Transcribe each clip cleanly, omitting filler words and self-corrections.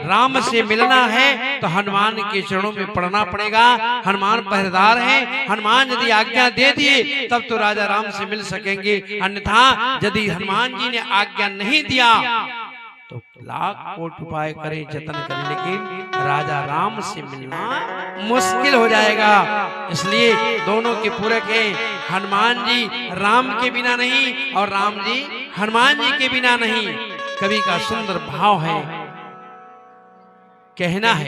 राम से मिलना है तो हनुमान के चरणों में पड़ना पड़ेगा। हनुमान पहरेदार हैं, हनुमान यदि आज्ञा दे दिए तब तो राजा राम से मिल सकेंगे, अन्यथा यदि हनुमान जी ने आज्ञा नहीं दिया तो लाख कोट उपाय करें, जतन करें, लेकिन राजा राम से मिलना मुश्किल हो जाएगा। इसलिए दोनों के पूरक हैं, हनुमान जी राम के बिना नहीं और राम जी हनुमान जी के बिना नहीं। कवि का सुंदर भाव है, कहना है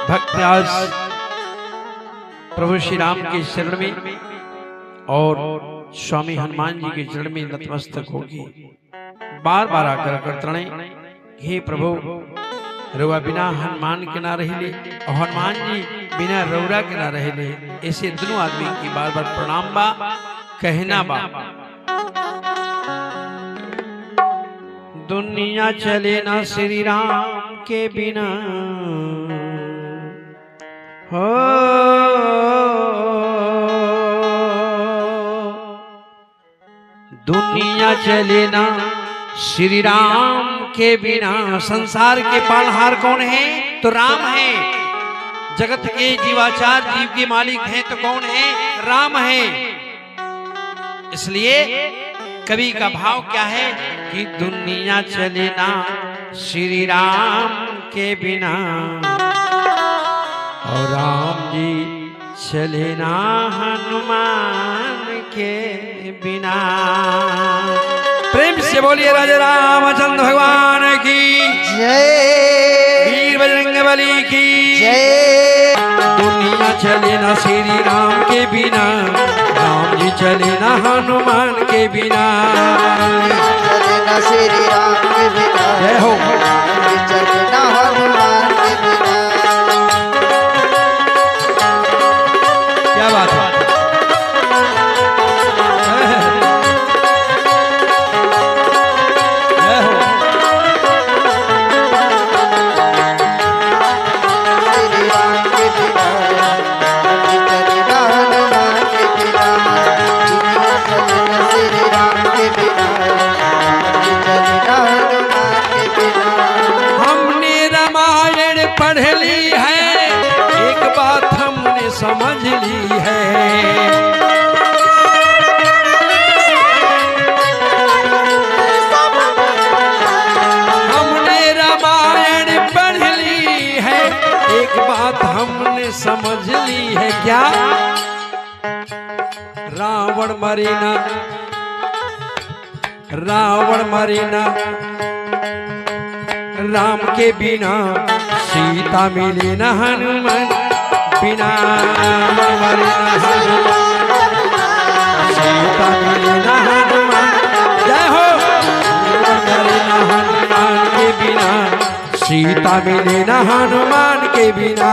भक्त आज प्रभु श्री राम के शरण में और स्वामी हनुमान जी के चरण में नतमस्तक होगी, बार बार आकर करतणे, हे प्रभु रउआ बिना हनुमान के ना रहिले और हनुमान जी बिना रउरा के ना रहिले। ऐसे दोनों आदमी की बार बार प्रणाम बा, कहना बा। दुनिया चले ना श्री राम के बिना, हो दुनिया चले ना श्री राम के बिना। संसार के पालनहार कौन है? तो राम है। जगत के जीवाचार जीव के मालिक हैं तो कौन है? राम है। इसलिए कवि का भाव क्या है कि दुनिया चले ना श्री राम के बिना और राम जी चले ना हनुमान के बिना। प्रेम से बोलिए राजा रामचंद्र भगवान की जय, वीर बजरंगबली की जय। दुनिया चले ना श्री राम के बिना, राम जी चले ना हनुमान के बिना। चले ना श्री राम के बिना, जय हो। राम जी चले ना हनुमान के बिना। क्या बात है? पढ़ ली है, एक बात हमने समझ ली है। हमने रामायण पढ़ ली है, एक बात हमने समझ ली है। क्या? रावण मरेना, रावण मरेना राम के बिना, सीता मिले न हनुमान बिना। मरे न हनुमान, सीता मिले न हनुमान। जय हो। मरे न हनुमान के बिना, सीता मिले न हनुमान के बिना।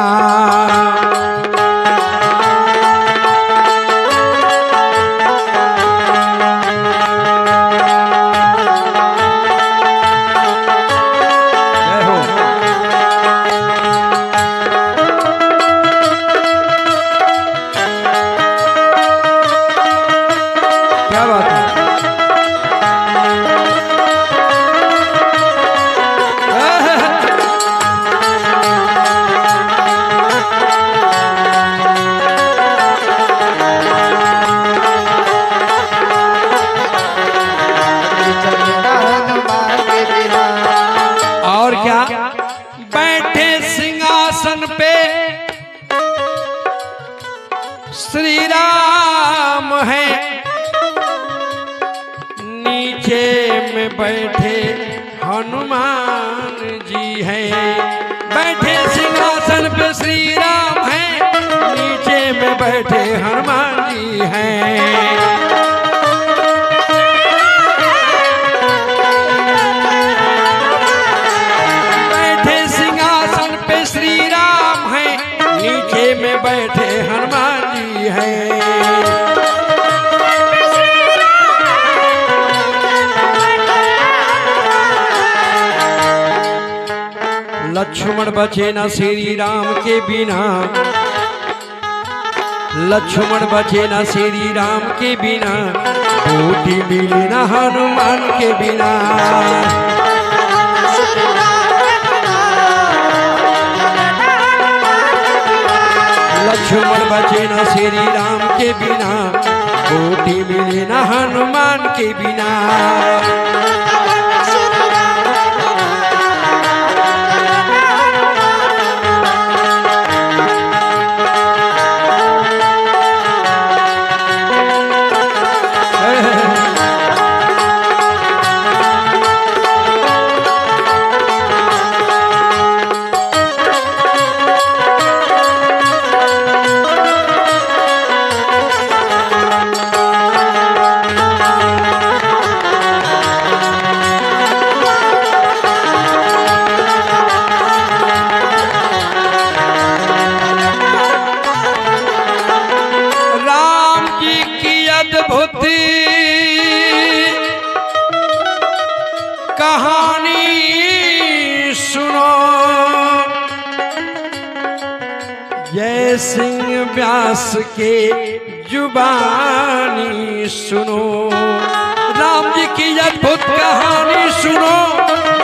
में बैठे हनुमान जी हैं, बैठे सिंहासन पे श्री राम हैं, नीचे में बैठे हनुमान जी हैं। बैठे सिंहासन पे श्री राम हैं, नीचे में बैठे हनुमान जी हैं। लक्ष्मण बचे न श्री राम के बिना, लक्ष्मण बचे न श्री राम के बिना, बूटी मिली न हनुमान के बिना। लक्ष्मण बचे न श्री राम के बिना, बूटी मिली न हनुमान के बिना। कहानी सुनो, जय सिंह व्यास के जुबानी सुनो। राम जी की अद्भुत कहानी सुनो,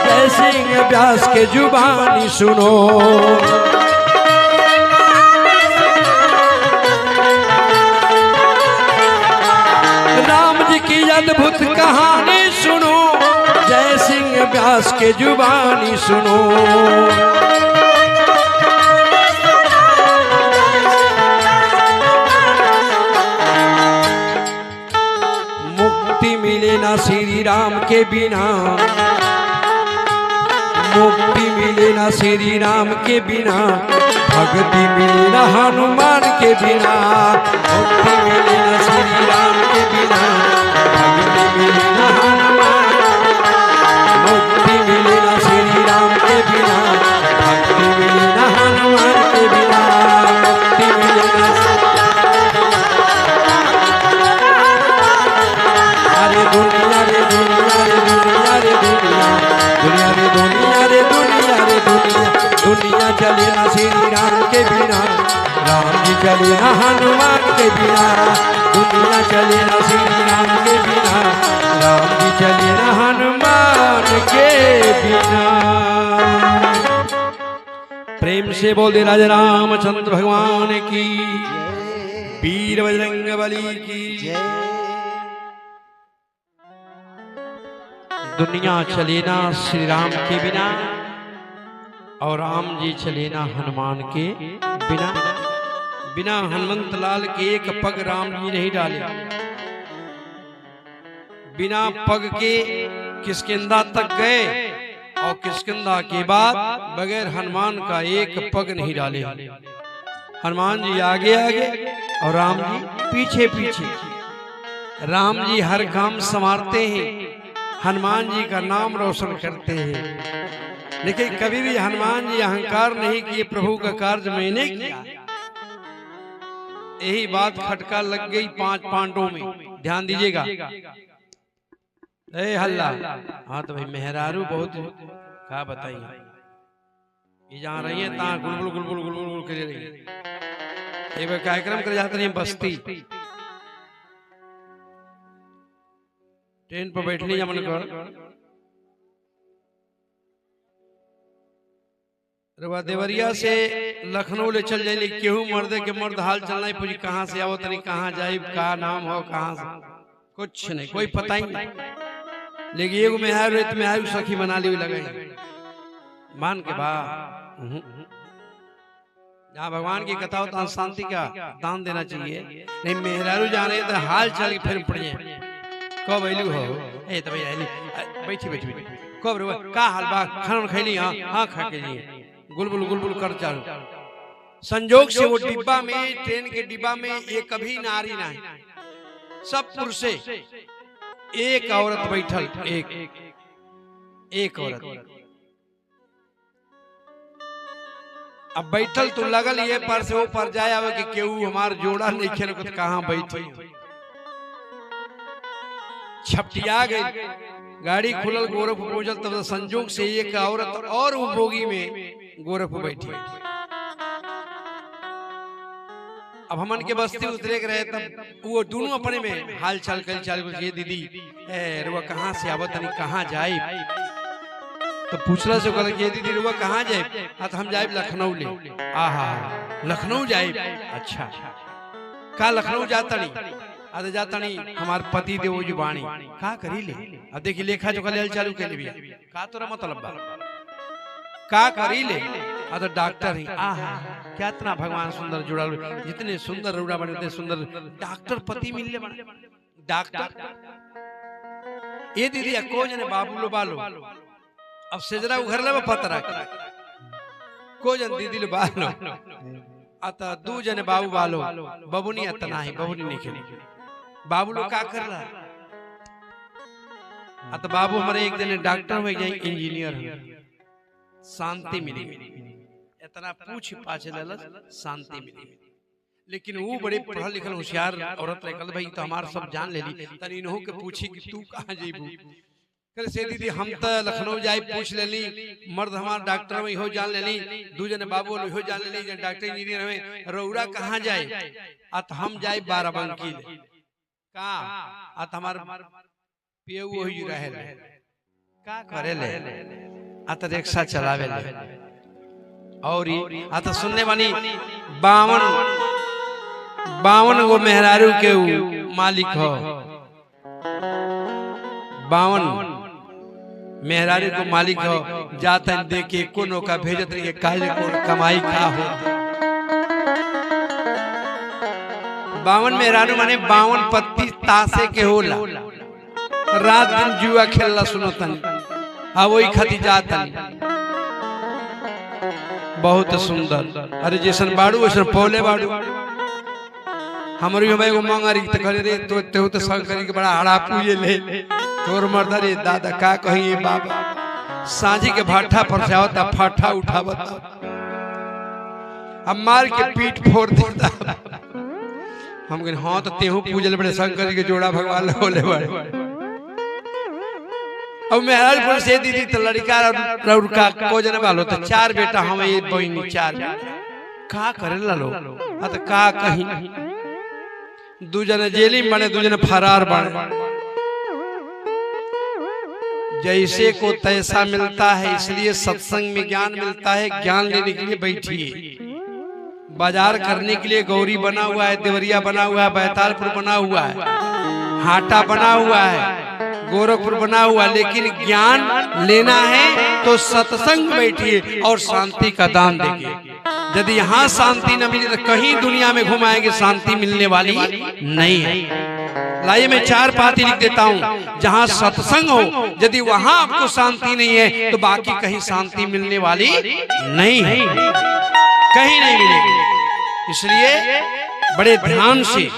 जय सिंह व्यास के जुबानी सुनो। राम जी की अद्भुत कहानी सुनो, जय सिंह व्यास के जुबानी सुनो। मुक्ति मिले ना श्री राम के बिना, मुक्ति मिले ना श्री राम के बिना, भक्ति मिले ना हनुमान के बिना। मुक्ति मिले ना श्री राम के बिना, भक्ति मिले ना हनुमान। मुक्ति मिले ना श्री राम के बिना, भक्ति मिले ना हनुमान के बिना। मुक्ति मिले ना अरे दुनिया रे दुनिया रे दुनिया रे दुनिया, दुनिया रे दुनिया रे दुनिया रे दुनिया। दुनिया चले ना श्री राम के बिना, राम जी चले ना हनुमान के बिना। दुनिया चले ना श्री राम के बिना, राम जी चले ना हनुमान के बिना। प्रेम से बोल दे राजा रामचंद्र भगवान की, वीर बजरंगबली की। दुनिया चले ना श्री राम के बिना, और राम जी चले ना हनुमान के बिना। बिना हनुमंत लाल के एक पग राम जी नहीं डाले, बिना पग के किष्किंधा तक गए, और किष्किंधा के बाद बगैर हनुमान का एक पग नहीं डाले। हनुमान जी आगे आगे और राम जी पीछे पीछे। राम जी हर काम संवारते हैं, हनुमान जी का नाम रोशन करते हैं। लेकिन कभी भी हनुमान जी अहंकार नहीं किए, प्रभु का कार्य मैंने किया। यही बात खटका लग गई 5 पांडवों में, ध्यान दीजिएगा। ए हल्ला, हाँ तो भाई मेहरारू बहुत क्या बताइए, ये जहाँ रही है तहाँ गुलगुल गुलगुल गुलगुल गुल कर रही है। एक बार कार्यक्रम कर जाते रही बस्ती, ट्रेन पर बैठनी जा मन कर देवरिया से लखनऊ ले चल जाए, केहू मर्दे के मर्द हाल चलना पूरी कहाँ से आओ तरी, कहाँ जाए, का नाम हो, कहाँ से, कुछ नहीं, कोई पता ही नहीं। लेकिन एगो मेहारू सखी बना ली लगे मान के बा। जहाँ भगवान की कथा हो शांति का दान देना चाहिए, नहीं मेहरारू जाने तो हाल चल के फिर पड़िए कब ऐलू हो। ए तो भैया बैठी बैठी कब रे का हाल बा खाना खैली हां हां खा के लिए गुलबुल गुलबुल कर चालू। संजोग से वो डिब्बा में ट्रेन के डिब्बा में ये कभी नारी नहीं, सब पुरुषे, एक औरत बैठल, एक औरत। अब बैठल तो लगल ये पर से वो पर जाए आवे कि केहू हमार जोड़ा नहीं खेल कहाँ बैठी। छपटिया गई, गाड़ी खुलल, गोरखपुर पहुंचल, तब संजोग से एक औरत और वो बोगी में गोरखपुर बैठी। अब हमन के बस्ती उतरे के रहे, तब वो दोनों अपने में हाल चाल कल चाल ये दीदी रुआ कहाँ से आवत नहीं, कहाँ जाए? तो पूछला से कहल ये दीदी रुआ कहाँ जाए? तो हम जाए लखनऊ ले। आहा लखनऊ जाए, अच्छा का लखनऊ जाता नहीं? अरे जाता नहीं, हमार पति देव जो बाणी का करी ले। अब देखी लेखा जो कल चालू के लिए का तोरा मतलब बा का करी ले? तो डॉक्टर ही। आहा क्या इतना भगवान सुंदर जुड़ा, जितने सुंदर रूड़ा बने उतने सुंदर डॉक्टर पति मिलने बने। डॉक्टर ये दीदी को जने बाबू लो बालो, अब सेजरा उघर ले पतरा को जन दीदी लो बालो, अता दू जने बाबू बालो, बबुनी अतना ही बबुनी नहीं खेली। बाबू लोग का कर रहा? अत बाबू हमारे एक दिन डॉक्टर हो गए, इंजीनियर, शांति मिली, इतना पूछ पाछ ललस शांति मिली। लेकिन वो बड़े पढ़ल लिखल होशियार औरत रहल, भाई तो हमार सब जान लेली, तनी इनहु के पूछी कि तू कहां जेबू? कल से दीदी हम तो लखनऊ जाए पूछ लेली, मर्द हमार डॉक्टर में हो जान लेली, दू जने बाबू हो जान लेली, जन डॉक्टर इंजीनियर में रौरा कहां जाए? अत हम जाए बाराबंकी का, अत हमार पियऊ होई रहे का करे ले, अत रिक्शा चलावे ले। और अत सुनने वाली 52 गो मेहरारू के मालिक हो, 52 मेहरारू को मालिक हो। जाता देखे को नौका भेजत रही काहे को कमाई खा हो। 52 मेहरारू माने 52 पत्ती तासे के होला, रात दिन जुआ खेलला सुनतन, हाँ वही खती जातन। बहुत सुंदर, अरे जैसन बाड़ू वैसन पौले बाड़ू। हमारी हमें वो मंगारी तो करे रे तो तेहु तो संग करी के बड़ा हड़ापू ये ले तोर मर्दा रे दादा का कहिए बाबा, सांझी के भाठा पर से आवता फाठा उठावता, हम मार के पीठ फोड़ देता। हम कहने हाँ तो तेहु पूजल बड़े शंकर के जोड़ा भगवान होले बड़े। अब मेहराजपुर से दीदी तो लड़का और का को जने वालो तो 4 बेटा, हम ये बहिनी 4 का करे लो। तो का कहीं दू जने जेली बने, दू जने फरार बने। जैसे को तैसा मिलता है, इसलिए सत्संग में ज्ञान मिलता है। ज्ञान लेने के लिए बैठिए, बाजार करने के लिए गौरी बना हुआ है, देवरिया बना हुआ है, बैतालपुर बना हुआ है, हाटा बना हुआ है, गोरखपुर बना हुआ। लेकिन ज्ञान लेना है तो सत्संग बैठिए और शांति का दान देखिए। यदि यहाँ शांति न मिले तो कहीं दुनिया में घुमाएंगे, शांति मिलने वाली नहीं है। लाइए मैं 4 पाती लिख देता हूँ, जहाँ सत्संग हो यदि वहां आपको शांति नहीं है तो बाकी कहीं शांति मिलने वाली नहीं है, कहीं नहीं मिलेगी। इसलिए बड़े ध्यान से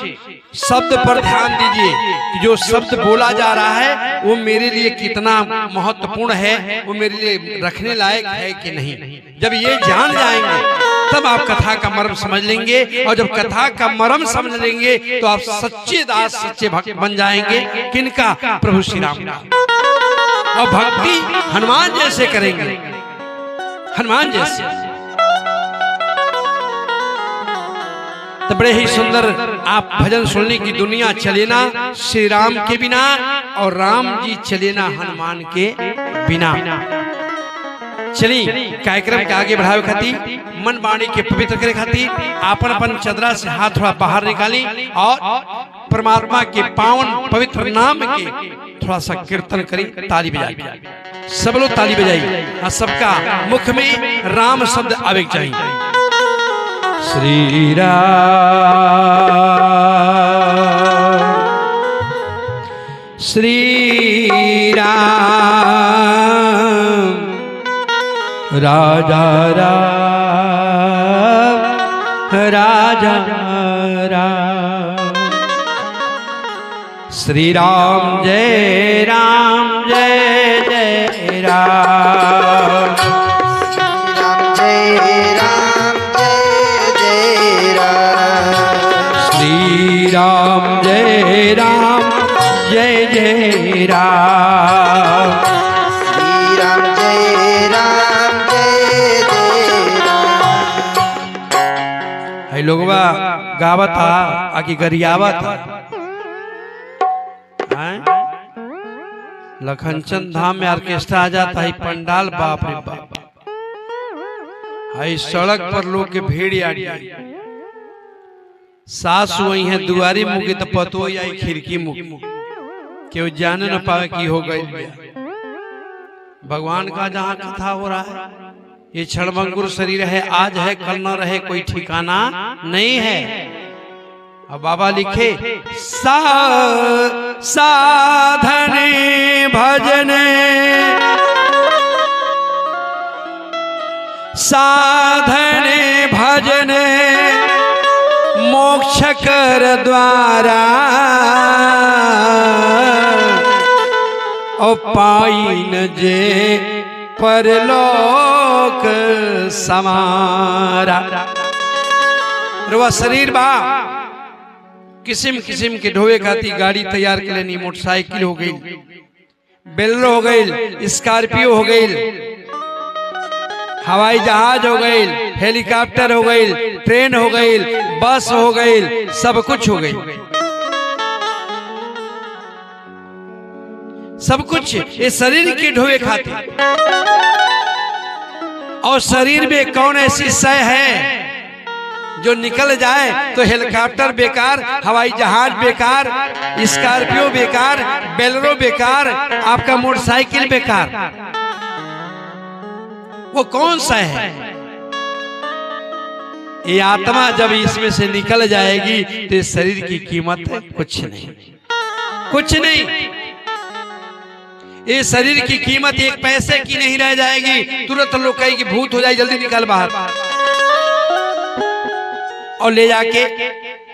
शब्द पर ध्यान दीजिए कि जो शब्द बोला जा रहा है वो मेरे लिए कितना महत्वपूर्ण है, वो मेरे लिए रखने लायक है कि नहीं। जब ये जान जाएंगे तब आप कथा का मर्म समझ लेंगे, और जब कथा का मर्म समझ लेंगे तो आप सच्चे दास सच्चे भक्त बन जाएंगे। किनका? प्रभु श्री राम का। और भक्ति हनुमान जैसे करेंगे, हनुमान जैसे। तो बड़े ही सुंदर आप भजन सुनने की दुनिया चले ना श्री राम के बिना, और राम जी चले ना हनुमान के बिना। चली कार्यक्रम के आगे बढ़ावे खाती, मन वाणी के पवित्र करे खाती आपन अपन चदरा से हाथ थोड़ा बाहर निकाली और परमात्मा के पावन पवित्र नाम के थोड़ा सा कीर्तन करी। ताली बजाई, सब लोग ताली बजाई, सबका मुख में राम शब्द आवे चाहिए। श्री राम श्री राम राजा राम राजा राम। श्री राम जय जय राम। राम जय राम श्री राम जय जय राम। श्री राम जय राम। है लोगवा गावत था आकि गरियावत है। लखनचंद धाम में ऑर्केस्ट्रा आ जाता है, पंडाल बाप रे बाप। हाई सड़क पर लोग के भीड़ आड़ी, सास वही है दुआरी मुकी तो पतो आई खिड़की मुकी, केव जान न पावे की हो गई। भगवान का जहाँ कथा हो रहा है, ये क्षणभंगुर शरीर है, आज है कल न रहे, कोई ठिकाना नहीं है। अब बाबा लिखे साधने भजने साधने भजने मोक्ष कर द्वारा ओ पाइन जे परलोक समारा। रुआ शरीर बा किस्म किस्म के ढोवे खाती गाड़ी तैयार के लेनी, मोटरसाइकिल हो गई, बेलरो हो गई, स्कॉर्पियो हो गई, हवाई जहाज हो गई, हेलीकॉप्टर हो गई, ट्रेन हो गई, बस हो गई, सब कुछ हो गई। सब कुछ ये शरीर के ढोवे खाते। और शरीर में कौन ऐसी शय है जो निकल जाए तो हेलीकॉप्टर बेकार, हवाई जहाज बेकार, स्कॉर्पियो बेकार, बेलरो बेकार, आपका मोटरसाइकिल बेकार। वो कौन सा है? ये आत्मा जब इसमें से निकल जाएगी तो इस शरीर की कीमत है कुछ नहीं, कुछ नहीं। ये शरीर की कीमत एक पैसे की नहीं रह जाएगी। तुरंत लोग कहेगी भूत हो जाए, जल्दी निकल बाहर, और ले जाके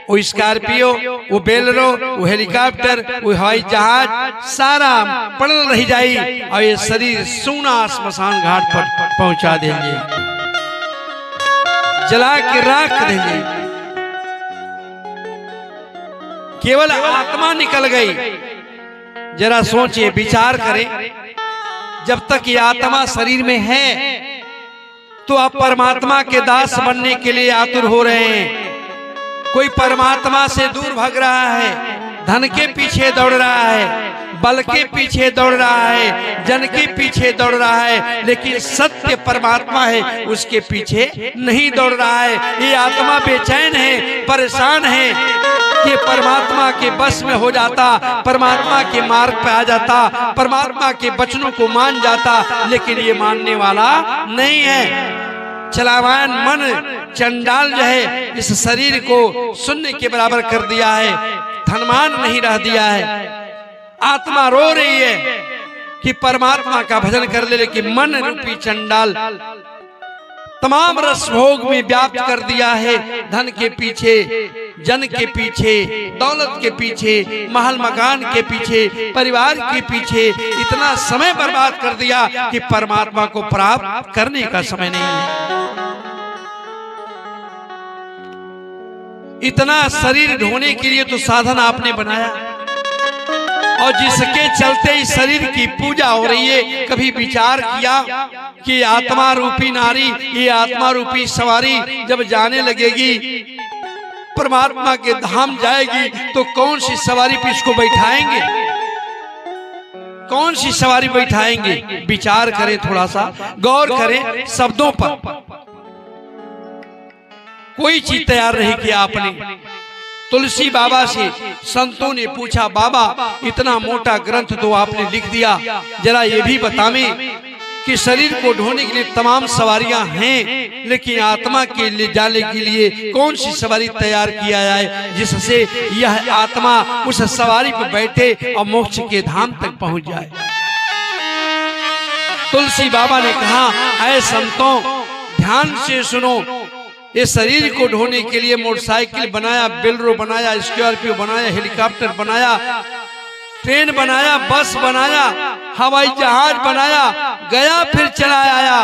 वो स्कॉर्पियो, वो बेलरो, वो हेलीकॉप्टर, वो हवाई जहाज सारा पड़ल रह जाई और ये शरीर सूना स्मशान घाट पर पहुंचा देंगे, जला के राख देंगे। केवल आत्मा निकल गई। जरा सोचिए, विचार करें, जब तक ये आत्मा शरीर में है तो आप परमात्मा के दास बनने के लिए आतुर हो रहे हैं। कोई परमात्मा से दूर भाग रहा है, धन के पीछे दौड़ रहा है, बल के पीछे दौड़ रहा है, जन के पीछे दौड़ रहा है, लेकिन सत्य परमात्मा है उसके पीछे नहीं दौड़ रहा है। ये आत्मा बेचैन है, परेशान है कि परमात्मा के बस में हो जाता, परमात्मा के मार्ग पे आ जाता, परमात्मा के वचनों को मान जाता, लेकिन ये मानने वाला नहीं है। चलावान मन चंडाल जो है इस शरीर को शून्य के बराबर कर दिया है, धनवान नहीं रह दिया है। आत्मा रो रही है कि परमात्मा का भजन कर ले, लेकिन मन रूपी चंडाल तमाम रस भोग में व्याप्त कर दिया है। धन के पीछे, जन के पीछे, दौलत के पीछे, महल मकान के पीछे, परिवार के पीछे इतना समय बर्बाद कर दिया कि परमात्मा को प्राप्त करने का समय नहीं है। इतना शरीर ढोने के लिए तो साधन आपने बनाया, और जिसके चलते इस शरीर की पूजा हो रही है। कभी विचार किया कि आत्मा रूपी नारी, ये आत्मा रूपी सवारी जब जाने लगेगी, परमात्मा के धाम जाएगी, तो कौन सी सवारी पे इसको बैठाएंगे? कौन सी सवारी बैठाएंगे? विचार करें, थोड़ा सा गौर करें शब्दों पर। कोई चीज तैयार नहीं किया आपने। तुलसी बाबा से संतों ने पूछा, बाबा इतना मोटा ग्रंथ तो आपने लिख दिया, जरा ये भी बतावें कि शरीर को ढोने के लिए तमाम सवारियां हैं, लेकिन आत्मा के लिए जाने के लिए कौन सी सवारी तैयार किया जाए जिससे यह आत्मा उस सवारी पर बैठे और मोक्ष के धाम तक पहुंच जाए। तुलसी बाबा ने कहा, ऐ संतों ध्यान से सुनो, ये शरीर को ढोने के लिए मोटरसाइकिल बनाया, बेलरो बनाया, स्कॉर्पियो बनाया, हेलीकॉप्टर बनाया, ट्रेन बनाया, बस बनाया, हवाई जहाज बनाया, गया फिर चला आया।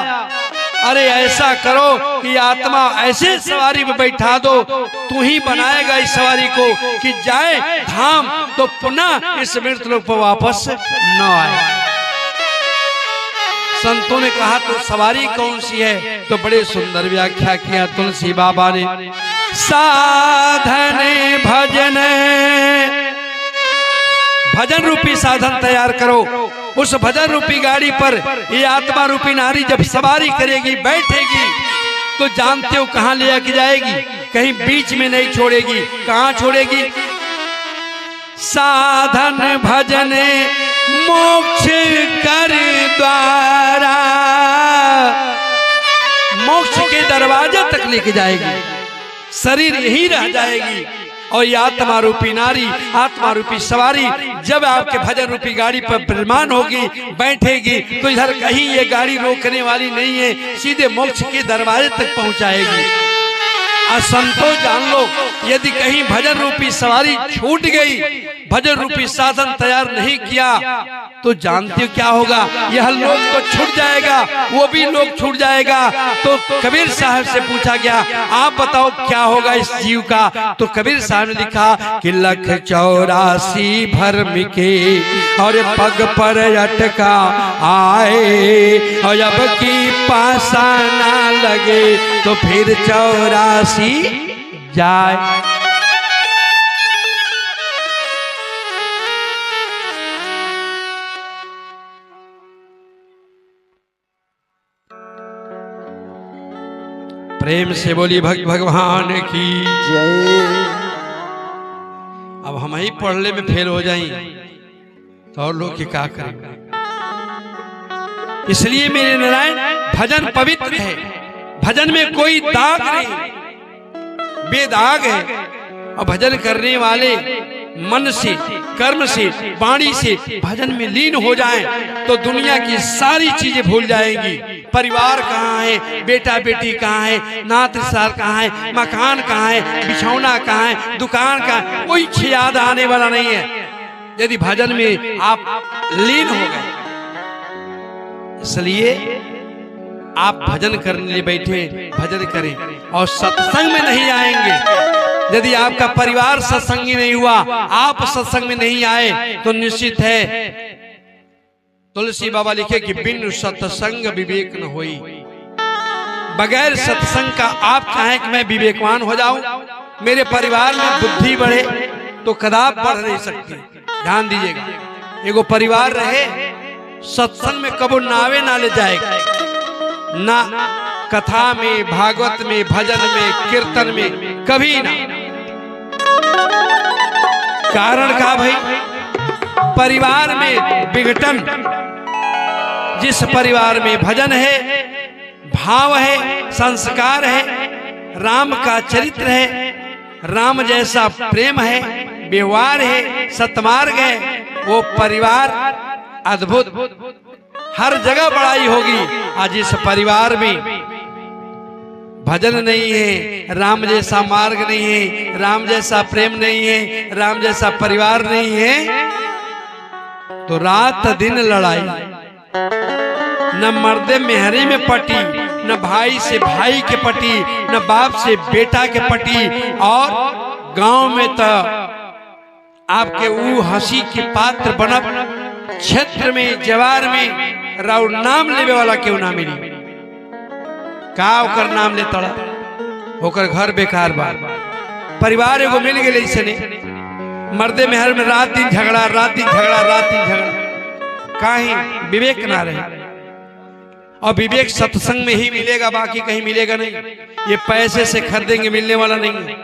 अरे ऐसा करो कि आत्मा ऐसे सवारी में बैठा दो, तू ही बनाएगा इस सवारी को कि जाए धाम तो पुनः इस मृत्यु पर वापस न आए। संतों ने कहा तो सवारी कौन सी है? तो बड़े सुंदर व्याख्या किया तुलसी बाबा ने। साधन भजन, भजन रूपी साधन तैयार करो। उस भजन रूपी गाड़ी पर ये आत्मा रूपी नारी जब सवारी करेगी, बैठेगी, तो जानते हो कहां ले जाके जाएगी? कहीं बीच में नहीं छोड़ेगी। कहां छोड़ेगी? साधन भजन मोक्ष कर द्वारा, मोक्ष के दरवाजे तक लेके जाएगी। शरीर यही रह जाएगी और ये आत्मा रूपी नारी, आत्मा रूपी सवारी जब आपके भजन रूपी गाड़ी पर विराजमान होगी, बैठेगी, तो इधर कहीं ये गाड़ी रोकने वाली नहीं है, सीधे मोक्ष के दरवाजे तक पहुंचाएगी। असंतो जान लो, यदि कहीं भजन रूपी सवारी छूट गई, भजन रूपी साधन तैयार नहीं किया, तो जानते हो क्या होगा? यह लोग तो छूट जाएगा, वो भी लोग छूट जाएगा। तो कबीर साहब से पूछा गया, आप बताओ क्या होगा इस जीव का? तो कबीर साहब ने लिखा कि 184 भरम के और पग पर अटका आए, और अब की पासा ना लगे तो फिर 84 जाए। प्रेम से बोली भगवान की जय। अब हम ही पढ़ने में फेल हो जाएं तो और लोग क्या करेंगे? इसलिए मेरे नारायण भजन पवित्र है, भजन में कोई दाग नहीं, बेदाग है। और भजन करने वाले मन से, कर्म से, वाणी से भजन में लीन हो जाएं तो दुनिया की सारी चीजें भूल जाएंगी। परिवार कहाँ है, बेटा बेटी कहाँ है, नात रिश्तेदार कहाँ है, मकान कहाँ है, बिछौना कहाँ है, दुकान कहाँ है, कोई याद आने वाला नहीं है यदि भजन में आप लीन हो गए। इसलिए आप भजन करने लिए बैठे, भजन करें और सत्संग में नहीं आएंगे। यदि आपका परिवार सत्संगी नहीं हुआ, आप सत्संग में नहीं आए, तो निश्चित है तुलसी बाबा लिखे कि बिन सत्संग विवेक न होई। बगैर सत्संग का आप चाहें कि मैं विवेकवान हो जाऊं, मेरे परिवार में बुद्धि बढ़े, तो कदाप बढ़ नहीं सकती। ध्यान दीजिएगा, एगो परिवार रहे, सत्संग में कबो नावे ना ले जाएगा, ना कथा में, भागवत में, भजन में, कीर्तन में, कभी ना। कारण का भाई? परिवार में विघटन। जिस परिवार में भजन है, भाव है, संस्कार है, राम का चरित्र है, राम जैसा प्रेम है, व्यवहार है, सत्मार्ग है, वो परिवार अद्भुत, हर जगह बड़ाई होगी। आज इस परिवार में भजन नहीं है, राम जैसा मार्ग नहीं है, राम जैसा प्रेम नहीं है, राम जैसा परिवार नहीं है, तो रात दिन लड़ाई, न मर्दे मेहरी में पटी, न भाई से भाई के पटी, न बाप से बेटा के पटी, और गांव में तो आपके वो हंसी के पात्र बनब, क्षेत्र में, जवार में राव नाम लेवे वाला क्यों ना मिली? का ओकर नाम ले तड़ा, ओकर घर बेकार बा। परिवार एगो मिल गए, इसने मर्दे मेहर में रात दिन झगड़ा, रात दिन झगड़ा, रात दिन झगड़ा, काहे? विवेक ना रहे। और विवेक सत्संग में ही मिलेगा, बाकी कहीं मिलेगा नहीं। ये पैसे से खरीदेंगे मिलने वाला नहीं है।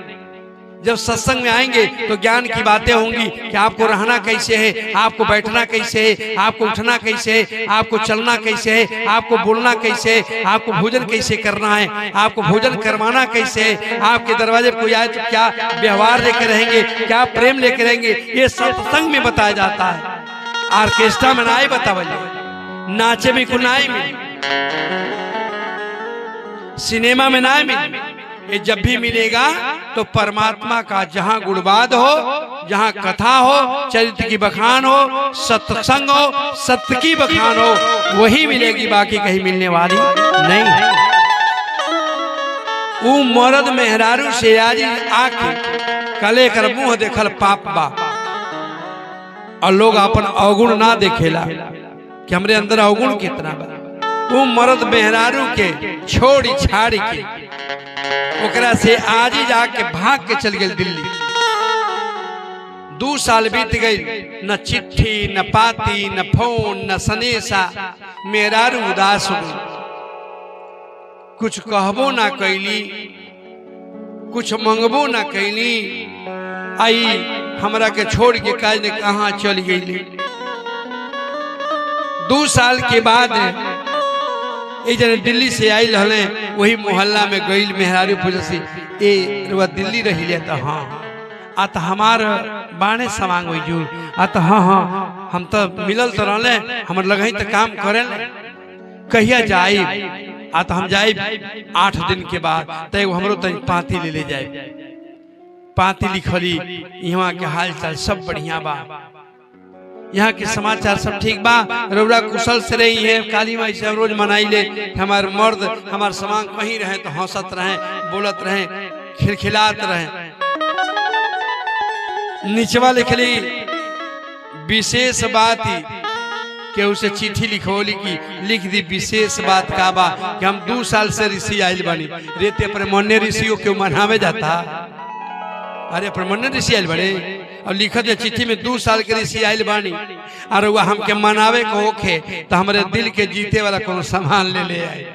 जब सत्संग में आएंगे तो ज्ञान की बातें होंगी कि आपको रहना कैसे है, आपको बैठना कैसे है, आपको उठना कैसे है, आपको चलना कैसे है, आपको बोलना कैसे है, आपको भोजन कैसे करना है, आपको भोजन करवाना कैसे है, आपके दरवाजे पर कोई आए तो क्या व्यवहार लेकर रहेंगे, क्या प्रेम लेकर रहेंगे, ये सत्संग में बताया जाता है। ऑर्केस्ट्रा में नाई बतावल, नाचे में कुनाई में, सिनेमा में नाई में, ये जब भी मिलेगा तो परमात्मा का जहां गुणवाद हो, जहां कथा हो, चरित्र की बखान हो, सत्संग हो, सत्य की बखान हो, वही मिलेगी, बाकी कहीं मिलने वाली नहीं। वो मर्द मेहरारू से आज आके कले कर मुंह देखल पाप बा, और लोग अपन अवगुण ना देखेला कि हमरे अंदर अवगुण कितना बा। वो मर्द मेहरारू के छोड़ी छाड़ी के ओकरा से आज ही जाके भाग के चल गए दिल्ली। 2 साल बीत गई, न चिट्ठी न पाती न फोन न सनेसा, मेहरारू उदास हो गई, कुछ कहबो ना कैली, कुछ मंगबो ना कैली, आई हमरा के छोड़ के काज ने कहाँ चल गई। 2 साल के बाद एक जने दिल्ली से आई रहले, वही मोहल्ला में गई मेहरारू पूछे से ए रुआ दिल्ली रही ले, तो हाँ आ तो हमार बाणे सवांग हो जू आ तो हाँ हाँ हम तो मिलल तो रहले, हमर लगही तो काम करे कहिया जाई आ तो हम जाई 8 दिन के बाद, तो हमरो तो पाती ले जाए। पाती लिखली, यहाँ के हाल चाल सब बढ़िया बा, यहाँ के समाचार सब ठीक बा, रौरा कुशल से रही है, काली माई से रोज मनाई ले, हमारे मर्द हमारे समांग कहीं रहे तो हंसत रहे, बोलत रहे, खिलखिलात रहे। निचवा लिखली विशेष बात के उसे चिट्ठी लिखोली की लिख दी, विशेष बात का बा कि हम 2 साल से ऋषि आयल बनी, रेते पर मन्ने ऋषियों के मनावे जाता, अरे पर मन्ने ऋषि आयल बड़े, और लिखत है चिट्ठी में 2 साल के ऋषि आयल बानी, और वह हमके मनावे को होखे तो हमारे दिल के जीते वाला कोनो सामान ले आए।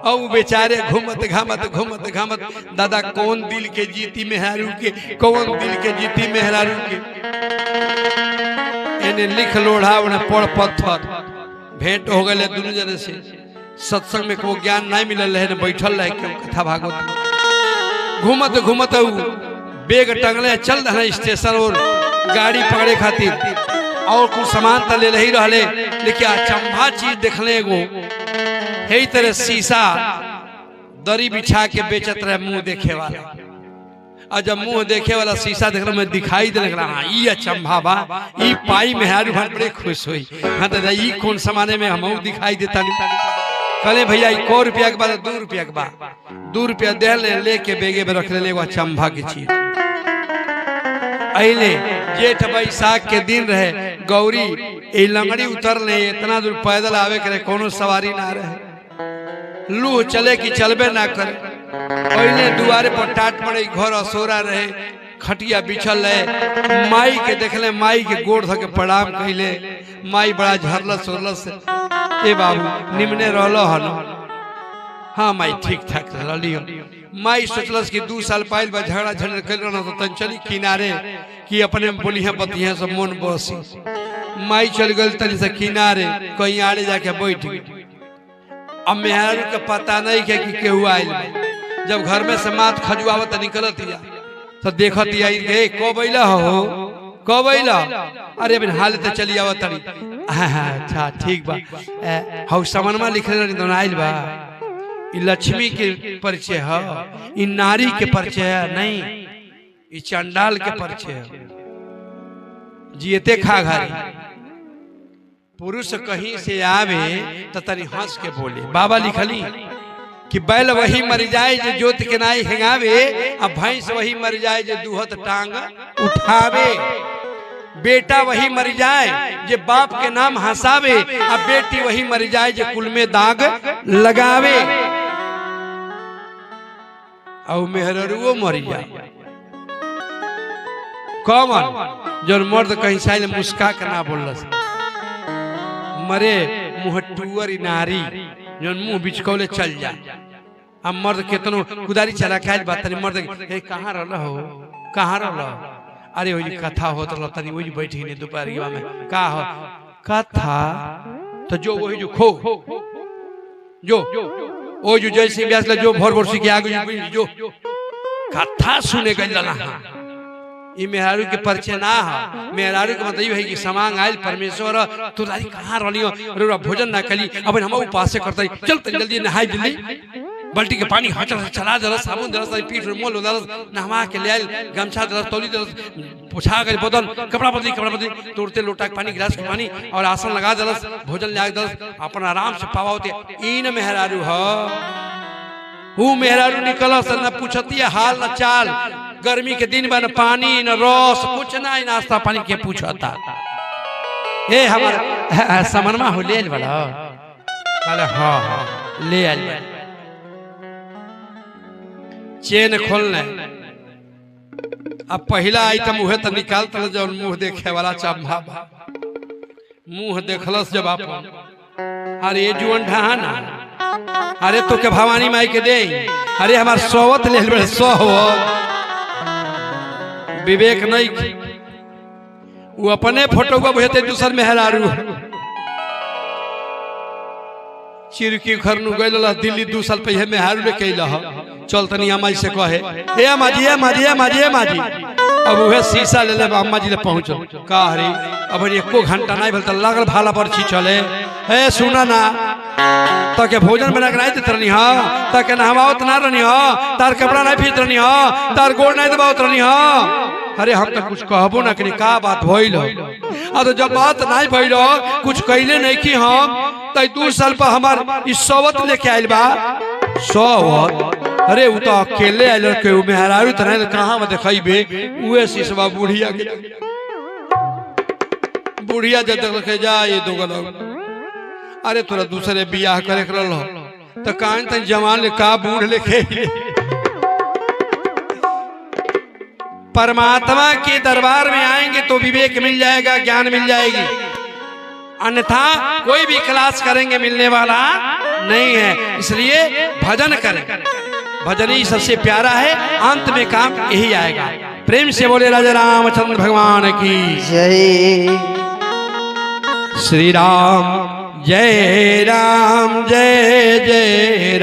और वो बेचारे घूमत घामत दादा कौन दिल के जीती मेहरारू के, कौन दिल के जीती मेहरारू के, इन्हें लिख लोढ़ा उन्हें पड़ पत्थर भेंट हो गए दोनों जने से। सत्संग में को ज्ञान नहीं मिलल है, बैठल रहे क्यों कथा भागवत, घूमत बेग टंगले चल रहे स्टेशन और गाड़ी पकड़े खातिर, और कुछ सामान तो ले ही रहले, लेकिन अचंभा चीज देखले एगो हे तरह शीशा दरी बिछा के बेचत रहे मुंह देखे वाला, और जब मुंह देखे वाला शीशा देख रहा मैं दिखाई दे रहा, हाँ ये अचंभा बा, ये पाई मेहरारू भर बड़े खुश हुई, हाँ दादा ये कौन समाने में हम दिखाई देता नहीं, कले भैया 100 रुपया के बाद 2 रुपया के बाद 2 रुपया दे लेके बेगे में रख ले, अचंभा की चीज। अले जेठ बैसाख के दिन रहे, गौरी ए लंगड़ी उतर ले, इतना दूर पैदल आवे करे, कोनो सवारी ना रहे, लूह चले कि चलबे ना करे, पहले दुआरे पर टाट पड़े, घर असोरा रहे, खटिया बिछल रहे, माई के देखले, माई के गोड़ धके प्रणाम कैले, माई बड़ा झरलस उरलस, ए बाबू निमने रहलो हन, हाँ माई ठीक ठाक रही। माई सोचलस कि 2 साल पाइल बा झगड़ा झगड़ कर रहा तो तन चली किनारे कि अपने बोली है पति है सब मन बसी, माई चल गई तनी से किनारे, कहीं आड़े जाके बैठ गई। अब मेहरारू का पता नहीं कि केहू आयल, जब घर में से मात खजुआवत निकलत या तो देखत या ए कब अइला हो, कब अइला, अरे बिन हाल ते चली आवत तनी, अच्छा ठीक बा, हौ सामानमा लिखले रही तो आइल बा, ई लक्ष्मी के परिचय है, ई नारी के परिचय है नहीं, ई चंडाल के परिचय है। जियते खा घारी पुरुष कहीं से आवे तो तनी हंस के बोले। बाबा लिखली कि बैल वही मर जाए जो जोत के नाई हेंगावे, अब भैंस वही मर जाए जो दूहत टांग उठावे, बेटा वही मर जाए जो बाप के नाम हंसावे, अब बेटी वही मर जाए जो कुल में दाग लगावे, और मेहररुओ मर जाए। कौन जो मर्द कहीं साइल मुस्का के ना बोल मरे मुहटुअर नारी जो मुंह बिचकौले चल जाए, अब मर्द केतनो कुदारी चला खाइल बात तनी मर्द ए कहां रहल हो कहां रहल अरे ओई कथा होत रह तनी ओई बैठी ने दोपहरिया में का हो कथा तो जो वही जो खो जो ओ जो जैसे व्यास ला जो भोर भोर सीखे आगे जो कथा सुने गइल ना ई मेहरारू के परिचय ना है मेहरारू के मतलब है कि समांग आयल परमेश्वर तू दादी कहां रहलियो अरे भोजन ना कली अब हम उपास करते चल जल्दी नहाई जल्दी बाल्टी के पानी हट चला दल साबुन दल पीठ मोल दल नहवा के ले गमछा दल तौली दल पोछा गए बदन कपड़ा बदली तोड़ते लोटा के पानी गिलास के पानी और आसन लगा दल भोजन ले दल अपन आराम से पावा होते इन मेहरारू ह वो मेहरारू निकलस न पूछती हाल न चाल गर्मी के दिन में न पानी न रस कुछ ना नाश्ता पानी के पूछता ए हमार समनमा हो ले वाला बोले हां ले आइल चेन खोलने अब पहला आइटम उहे तो निकालता जब मुंह देखे वाला चंभा मुंह देखलस जब आप अरे जुअन ढहाना अरे तो के भवानी माई के दे अरे हमार सोवत ले बड़े विवेक नहीं वो अपने फोटो को भेजते दूसर मेहरारू चिरकी घर नु गइल दिल्ली 2 साल पहले मेहरारू ले कैल चल तनी अम्मा से कहे ए अम्मा जी अब वह शीशा ले ले अम्मा जी ले पहुंचो का हरी अब एको घंटा नहीं भेल त लागल भाला पर छी चले ए सुना ना तो के भोजन बना के नहीं देत रहनी हां तो के नहवाओत ना रहनी हां तार कपड़ा नहीं फीत रहनी हां तार गोड़ नहीं दबावत रहनी हां अरे हम तो कुछ कहबो ना कि का बात भइल आ तो जब बात नहीं भइल कुछ कइले नहीं कि हम त 2 साल पर हमार ई सोवत लेके आइल बा सोवत अरे वो तो अकेले आइल के मेहरारू त नहीं कहां में देखइबे उहे सिसवा बुढ़िया जब तक के जा ये दोगल अरे तोरा दूसरे बियाह करे करल तो कान त जवान ले का बूढ़ लेके परमात्मा के दरबार में आएंगे तो विवेक मिल जाएगा ज्ञान मिल जाएगी अन्यथा कोई भी क्लास करेंगे मिलने वाला नहीं है इसलिए भजन करें भजन ही सबसे प्यारा है अंत में काम यही आएगा प्रेम से बोले राजा रामचंद्र भगवान की जय श्री राम जय जय